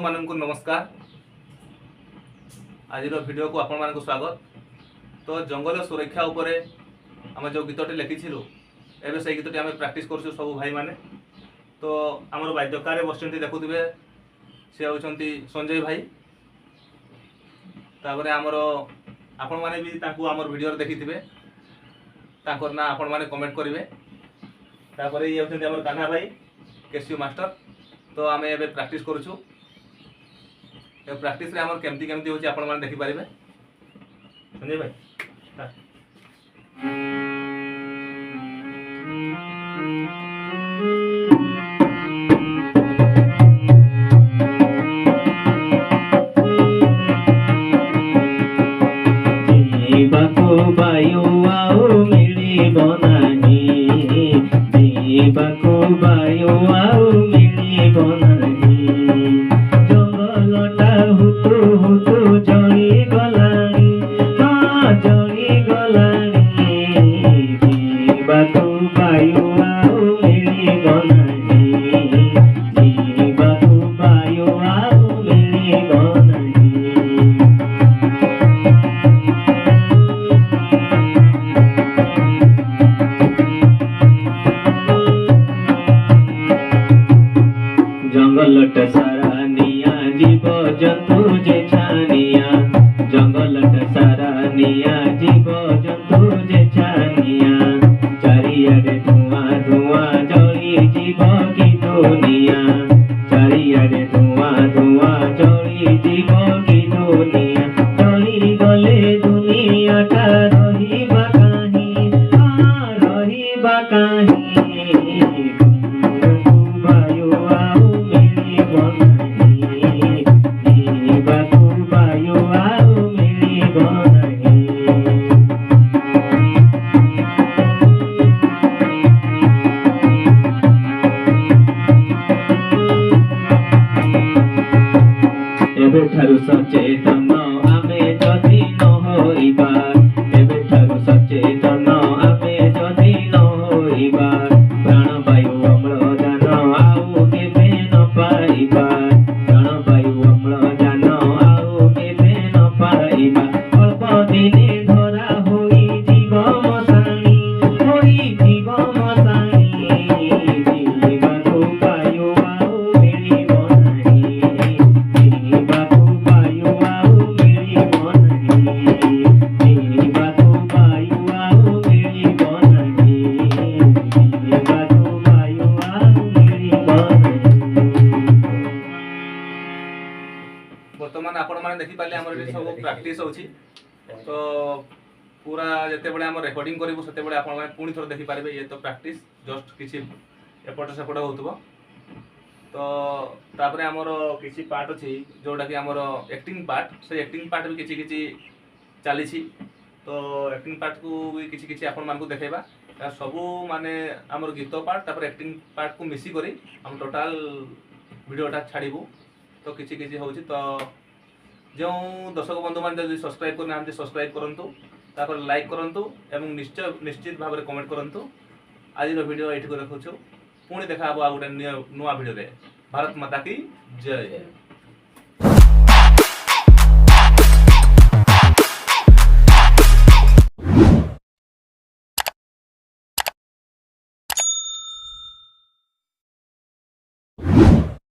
मानक नमस्कार। आज वीडियो को आपण मानक स्वागत। तो जंगल सुरक्षा उपरे आम जो गीतटी लिखिलु एवं से गीतटी आम प्राक्ट कर सब भाई माने। तो आमर बाध्यकार बस देखुवे सी होती संजय भाई। तापर आमर आपण मैंने भी आमर वीडियो देखी थे ना आपण मैंने कमेंट करेंगे। तापर ये होती आमर कान्हा भाई केसी मास्टर। तो आम ए प्राक्ट करूँ प्राक्ट आम केमती केमती होची आपण माने देखि पारिबे। संजय भाई जीवाको बायु आओ मिलिब नाही, जीवाको बायु आओ मिलिब नाही। जंगलटा हुतु हुतु जळी गलाणी, हाँ जळी गलाणी। जीवाको बायु आओ मिलिब नाही, जीवाको बायु आओ मिलिब नाही। जंगलट सारा निया जीव जंतु जे छानिया, जंगलट सारा निया जीव जंतु जे छानिया। चारियाडे धुआं धुआं जळी जीव की दुनिया, चारियाडे धुआं धुआं जळी जीव की दुनिया। जळी गले दुनियाटा रहिबा काहीं, हाँ रहिबा काहीं। एबेठारु सचेतन आमे जदि न होइबा, एबेठारु सचेतन आमे जदि न होइबा। प्राणवायु अम्लजान आउ केबे न पाइबा, प्राणवायु अम्लजान आउ केबे न पाइबा। अल्प दिने धरा होई जीव मशाणी, होई जीव मशाणी। जीवाको बायु आउ मिलिब नाही, जीवाको बायु आउ मिलिब नाही, जीवाको बायु आउ मिलिब नाही, जीवाको बायु आउ मिलिब नाही। बर्तमान आपण माने देखि पाले हमर एठी सब प्रैक्टिस होची। तो पूरा जते बडे हम रिकॉर्डिंग करिवो सते बडे आपण माने पुनी थोर देखि पारिबे। ये तो प्रैक्टिस जस्ट किछि एपट सेपट होतबो। तो तापरे हमर किछि पार्ट अछि जोडा कि हमर एक्टिंग पार्ट, से एक्टिंग पार्ट भी किछि किछि चाली छी। तो एक्टिंग पार्ट को भी किछि किछि आपण मान को देखेबा। सब माने हमर गीत पार्ट तापर एक्टिंग पार्ट को मिसी करी हम टोटल वीडियोटा छाड़िबो। तो किछि किछि होछि। तो जो दर्शक बंधु मान जदि सब्सक्राइब करना हम सब्सक्राइब करंतु, तापर लाइक करंतु एवं निश्चित भाव में कमेंट करंतु। आज वीडियो एठी को रखुछु। पुणी देखा आ गोटे नुआ वीडियो रे। भारत माता की जय।